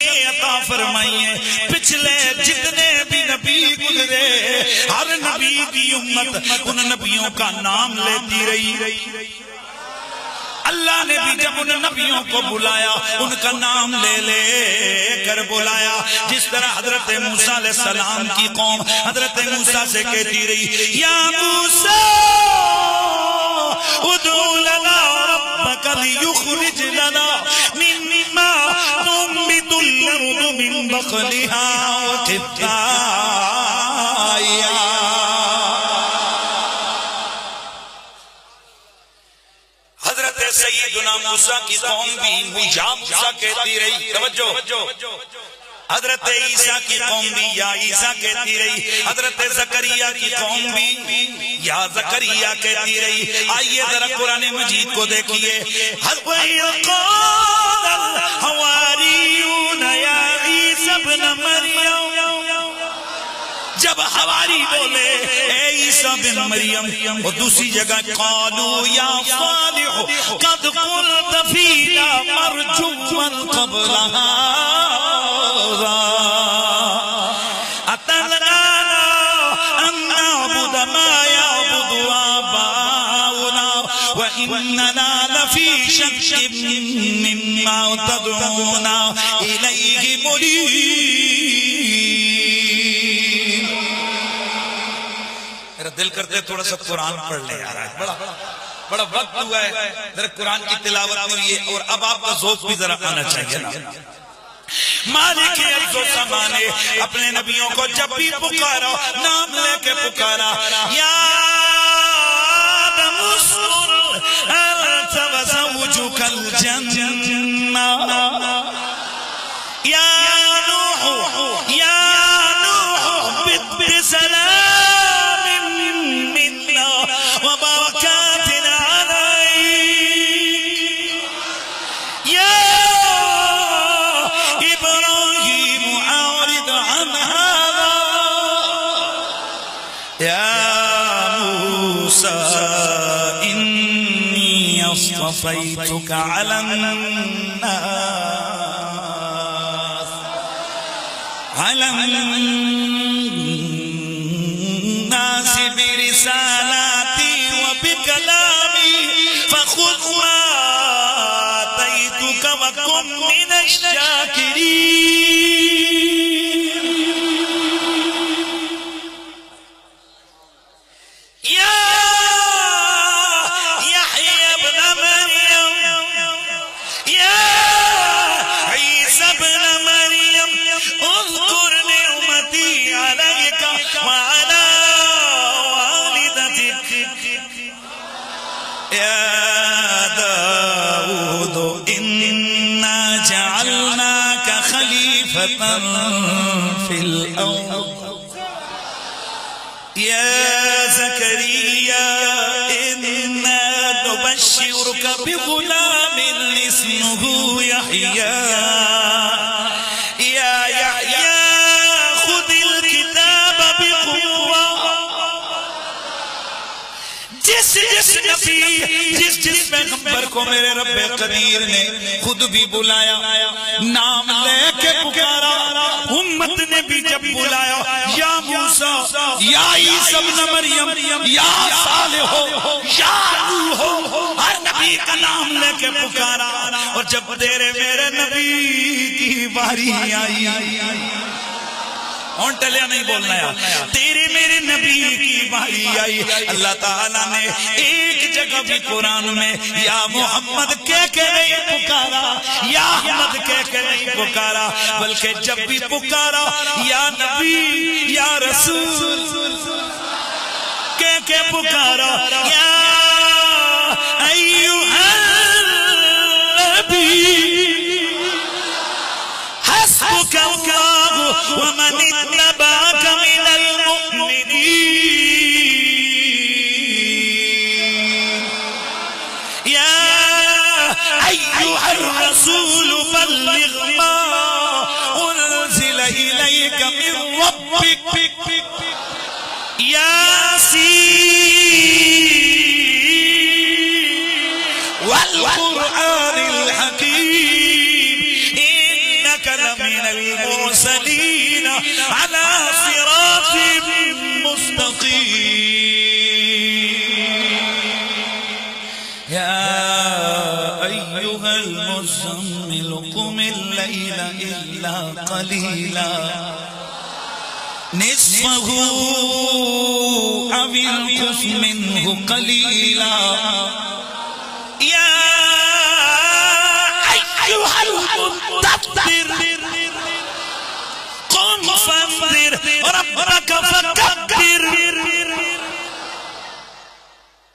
عطا فرمائیے پچھلے جتنے بھی نبی گزرے ہر نبی کی امت ان نبیوں کا نام لیتی رہی. اللہ نے بھی جب ان نبیوں کو بلایا ان کا نام لے لے کر بلایا. جس طرح حضرت موسیٰ علیہ السلام کی قوم حضرت موسیٰ سے کہتی رہی یا موسیٰ ادعو لنا ربک لیخرج لنا مما تنبت الارض من بقلها وقثائها. حضرت سیدنا موسیٰ کی قوم بھی یا موسیٰ کہتی رہی. توجہ. حضرت عیسیٰ کی قوم بھی یا عیسیٰ کہتی رہی. حضرت زکریا کی قوم بھی یا زکریا کہتی رہی. آئیے ذرا قرآن مجید کو دیکھیے. حضرت حواریون یا عیسیٰ ابن مریم جب حواری بولے اے عیسیٰ بن مریم اور دوسری جگہ قالوا یا صالح قد قلت فینا مرجوا قبل هذا اتنهانا ان نعبد ما يعبد آباؤنا وإننا لفی شک مما تدعونا الیہ مریب. دل کرتے تھوڑا سا قرآن پڑھ لے یار. بڑا وقت ہوا ہے ذرا قرآن کی تلاوت کریے اور اب آپ کا ذوق بھی ذرا آنا چاہیے نا. مالک ارض و سما نے اپنے نبیوں کو جب بھی پکارا نام لے کے پکارا یا آدم اسکن انت وزوجک الجنہ یا نوح بت بسلام وبركات عليك يا إبراهيم أعرض عن هذا يا موسى إني اصطفيتك على الناس برسالاتي وبكلامي فخذ ما آتيتك وكن من الشاكرين. يا يحيى ابن مريم يا عيسى ابن مريم اذكر نعمتي عليك وعلى يا داود إنا جعلناك خليفة في الأرض يا زكريا إنا نبشرك بغلام اسمه يحيى يا يحيى خذ الكتاب بقوة. جس پیغمبر کو میرے رب قدیر نے خود بھی بلایا نام لے کے پکارا امت نے بھی جب بلایا یا موسیٰ یا عیسیٰ ابن مریم یا صالح یا نوح ہر نبی کا نام لے کے پکارا. اور جب تیرے میرے نبی کی باری آئی اون ٹلیا نہیں بولنا ہے تیرے میرے نبی کی باری آئی اللہ تعالیٰ نے ایک جگہ بھی قرآن میں یا محمد کہہ کے نہیں پکارا یا احمد کہہ کے نہیں پکارا بلکہ جب بھی پکارا یا نبی یا رسول کہہ کے پکارا یا ایوہا النبی حسبک اللہ ومن اتبعك من المؤمنين يا أيها الرسول بلغ ما أنزل إليك من ربك ياسين والقرآن الحكيم إنك من المرسلين على صراط مستقيم يا أيها المزمل قم الليل إلا قليلا نصفه أو انقص منه قليلا يا أيها المدثر قم فانذر ربك فكبر.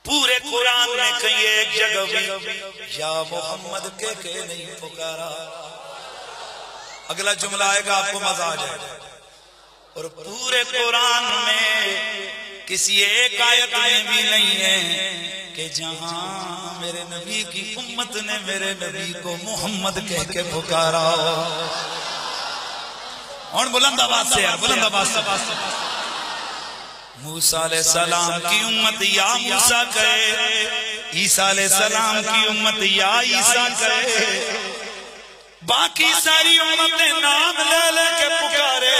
پورے قرآن میں کہیں ایک جگہ بھی یا محمد کے نہیں پکارا. اگلا جملہ آئے گا آپ کو مزہ آ جائے گا. اور پورے قرآن میں کسی ایک آیت میں بھی نہیں ہے کہ جہاں میرے نبی کی امت نے میرے نبی کو محمد کہہ کے پکارا. اور بلند آواز سے بلند آواز سے موسیٰ علیہ السلام کی امت یا موسیٰ کہے, عیسیٰ علیہ السلام کی امت یا عیسیٰ کہے, باقی ساری امتیں نام لے لے کے پکارے.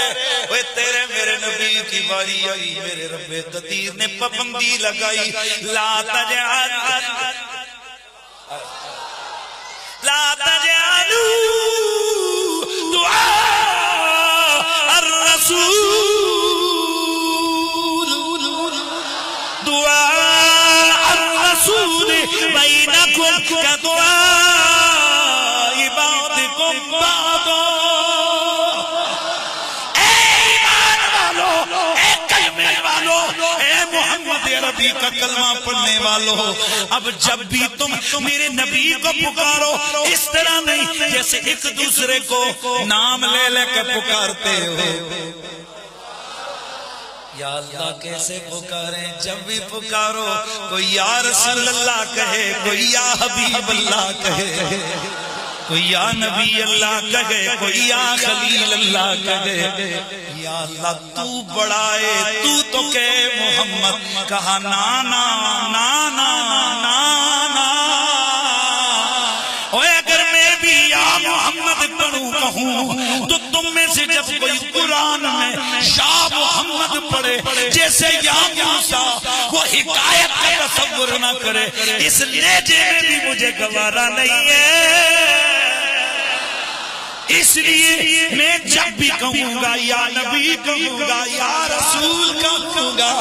وہ تیرے میرے نبی کی باری آئی, میرے رب قدیر نے پابندی لگائی, لا تجعلوا دعاء الرسول بینکم کدعاء بعضکم بعضا. اے ایمان والو, اے کلمے والو, اے محمد عربی کا کلمہ پڑھنے والو, اب جب بھی تم میرے نبی کو پکارو اس طرح نہیں جیسے ایک دوسرے کو نام لے لے کے پکارتے ہو. یا اللہ کیسے پکاریں؟ جب بھی پکارو کوئی یا رسول اللہ کہے, کوئی یا حبیب اللہ کہے, کوئی یا نبی اللہ کہے, کوئی یا خلیل اللہ کہے. یا اللہ تو بڑھائے, تو تو کہ محمد کہا نانا نانا نانا. اور اگر میں بھی یا محمد کہوں تو تم میں سے جب کوئی قرآن میں یا محمد پڑھے جیسے یا موسیٰ وہ حکایت کا تصور نہ کرے, اس لہجے میں بھی مجھے گوارا نہیں ہے. اس لیے میں جب بھی کہوں گا یا نبی کہوں گا, یا رسول کہوں گا,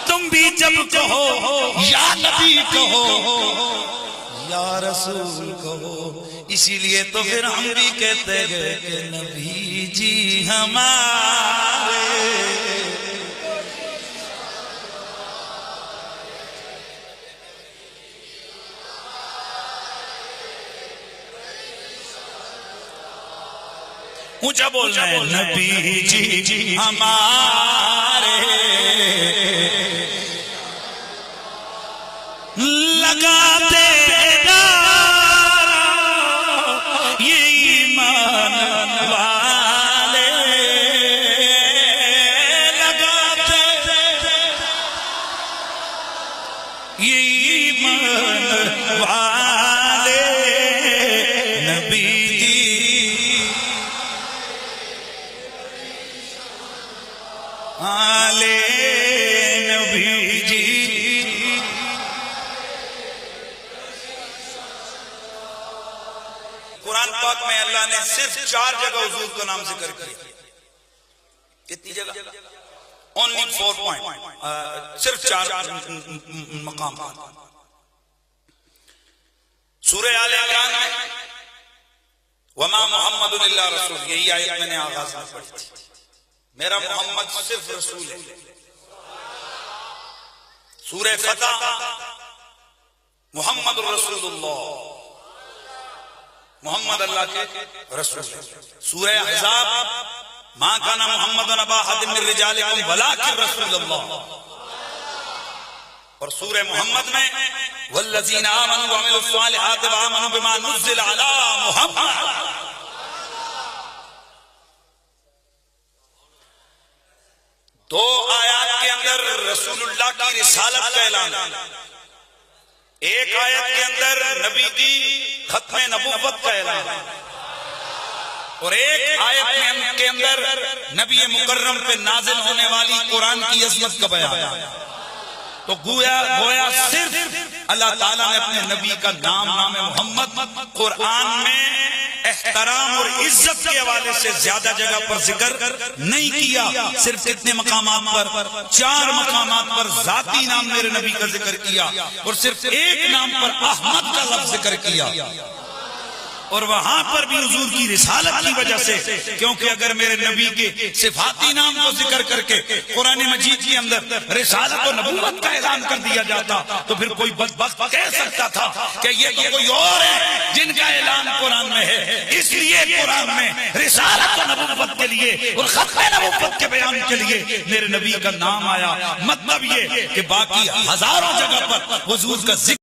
تم بھی جب کہو یا نبی کہو یا رسول کہو. اسی لیے تو پھر ہم بھی کہتے گئے کہ نبی جی ہمارے اونچا بولنا ہے, نبی جی ہمارے لگاتے صرف 4 جگہ حضور کا نام ذکر کیا. کتنی جگہ؟ only 4 point, صرف 4 مقام. سورہ آل عمران میں وما محمد الا رسول, یہی آیت میں نے آغاز میں پڑھی تھی, میرا محمد صرف رسول ہے. سورہ فتح محمد رسول اللہ, محمد اللہ کے رسول. سورہ احزاب ما کان محمد ابا احد من رجالکم ولکن رسول اللہ. اور سورہ محمد میں والذین آمنوا وعملوا الصالحات وآمنوا بما نزل علی محمد. دو آیات کے اندر رسول اللہ کی رسالت کا اعلان, ایک آیت کے اندر نبی کی ختم نبوت کا اعلان. اور ایک آیت کے اندر نبی مکرم پہ نازل ہونے والی قرآن کی عظمت کا بیان. تو گویا صرف اللہ تعالیٰ نے اپنے نبی کا نام محمد قرآن میں احترام اور عزت کے حوالے سے زیادہ جگہ پر ذکر نہیں کیا. صرف کتنے مقامات پر؟ 4 مقامات پر ذاتی نام میرے نبی کا ذکر کیا اور صرف ایک نام پر احمد کا لفظ ذکر کیا. اور وہاں پر بھی حضور کی رسالت کی وجہ سے، کیونکہ اگر میرے نبی کے صفاتی نام کو ذکر کر کے قرآن مجید کے اندر رسالت و نبوت کا اعلان کر دیا جاتا تو پھر کوئی بدبخت کہہ سکتا تھا کہ یہ تو کوئی اور ہے جن کا اعلان قرآن میں ہے. اس لیے قرآن میں رسالت و نبوت کے لیے اور ختم نبوت کے بیان کے لیے میرے نبی کا نام آیا. مطلب یہ کہ باقی ہزاروں جگہ پر حضور کا ذکر